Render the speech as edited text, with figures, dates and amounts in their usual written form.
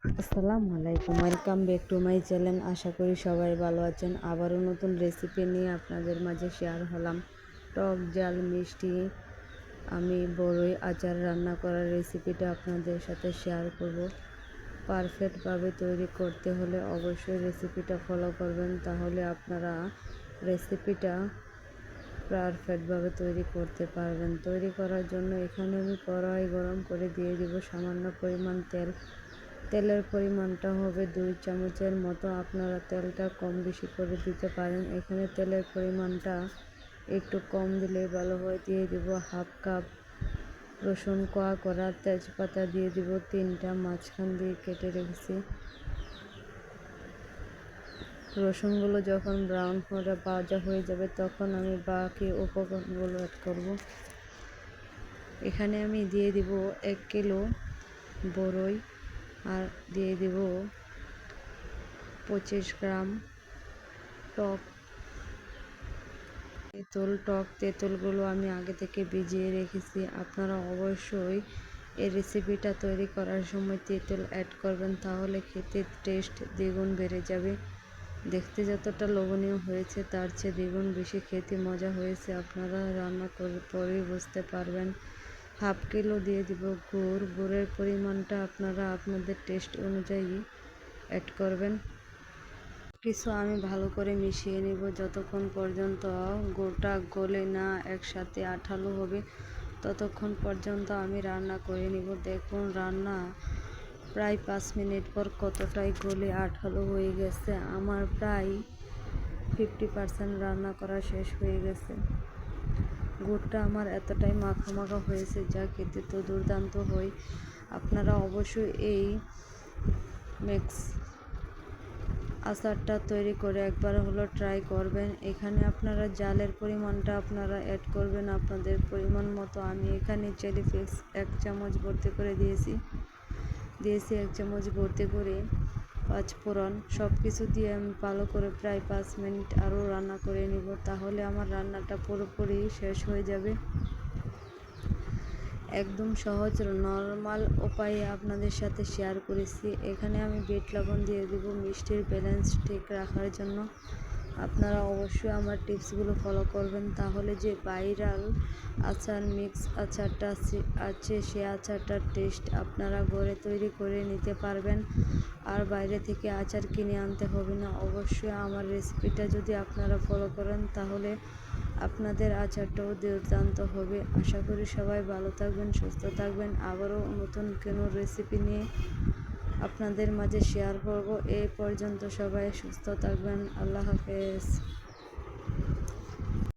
আসসালামু আলাইকুম, welcome back to my channel. আশা করি সবাই ভালো আছেন। আবারও নতুন রেসিপি নিয়ে আপনাদের মাঝে শেয়ার হলাম। টক ঝাল মিষ্টি আমি বড়ই আচার রান্না করার রেসিপিটা আপনাদের সাথে শেয়ার করব। পারফেক্টভাবে তৈরি করতে হলে অবশ্যই রেসিপিটা ফলো করবেন, তাহলে আপনারা রেসিপিটা পারফেক্টভাবে তৈরি করতে পারবেন। তৈরি করার জন্য এখানে আমি কড়াই গরম করে দিয়ে দেব সামান্য পরিমাণ তেল। তেলের পরিমাণটা হবে 2 চামচের মতো। আপনারা তেলটা কম বেশি করে দিতে পারেন। এখানে তেলের পরিমাণটা একটু কম দিলে ভালো হয়। দিয়ে দেব হাফ কাপ রসুন কোয়া করা, তেজপাতা দিয়ে দেব 3টা মাঝখান দিয়ে কেটে রেখেছি। রসুনগুলো যখন ব্রাউন করে ভাজা হয়ে যাবে তখন আমি বাকি উপকরণগুলো অ্যাড করব। এখানে আমি দিয়ে দিব 1 কিলো বড়ই, আর দিয়ে দিব 25 গ্রাম টক তেঁতুলগুলো আমি আগে থেকে ভিজিয়ে রেখেছি। আপনারা অবশ্যই এই রেসিপিটা তৈরি করার সময় তেঁতুল অ্যাড করবেন, তাহলে খেতে টেস্ট দ্বিগুণ বেড়ে যাবে। দেখতে যতটা লোভনীয় হয়েছে তার চেয়ে দ্বিগুণ বেশি খেতে মজা হয়েছে। আপনারা রান্না করে পরেই বুঝতে পারবেন। হাফ কিলো দিয়ে দিব গুড়ের পরিমাণটা আপনারা আপনাদের টেস্ট অনুযায়ী অ্যাড করবেন। কিছু আমি ভালো করে মিশিয়ে নেব যতক্ষণ পর্যন্ত গুড়টা গলে না একসাথে আঠালো হবে, ততক্ষণ পর্যন্ত আমি রান্না করে নেব। দেখুন রান্না প্রায় 5 মিনিট পর কতটাই গলে আঠালো হয়ে গেছে। আমার প্রায় 50% রান্না করা শেষ হয়ে গেছে। গুড়টা আমার এতটাই মাখা মাখা হয়েছে যা খেতে তো দুর্দান্ত হয়। আপনারা অবশ্যই এই মিক্স আচারটা তৈরি করে একবার হলো ট্রাই করবেন। এখানে আপনারা জালের পরিমাণটা আপনারা অ্যাড করবেন আপনাদের পরিমাণ মতো। আমি এখানে চিলি ফ্লেক্স 1 চামচ ভর্তি করে দিয়েছি 1 চামচ ভর্তি করে 5 ফোড়ন সব কিছু দিয়ে আমি ভালো করে প্রায় 5 মিনিট আরও রান্না করে নিব, তাহলে আমার রান্নাটা পুরোপুরি শেষ হয়ে যাবে। একদম সহজ নর্মাল উপায়ে আপনাদের সাথে শেয়ার করেছি। এখানে আমি বিট লবণ দিয়ে দেব মিষ্টির ব্যালেন্স ঠিক রাখার জন্য। আপনারা অবশ্যই আমার টিপসগুলো ফলো করবেন, তাহলে যে ভাইরাল আচার মিক্স আচারটা আছে সে আচারটার টেস্ট আপনারা ঘরে তৈরি করে নিতে পারবেন, আর বাইরে থেকে আচার কিনে আনতে হবে না। অবশ্যই আমার রেসিপিটা যদি আপনারা ফলো করেন তাহলে আপনাদের আচারটাও দুর্দান্ত হবে। আশা করি সবাই ভালো থাকবেন, সুস্থ থাকবেন। আবারও নতুন কোনো রেসিপি নিয়ে আপনাদের মাঝে শেয়ার করব। এই পর্যন্ত সবাই সুস্থ থাকবেন। আল্লাহ হাফেজ।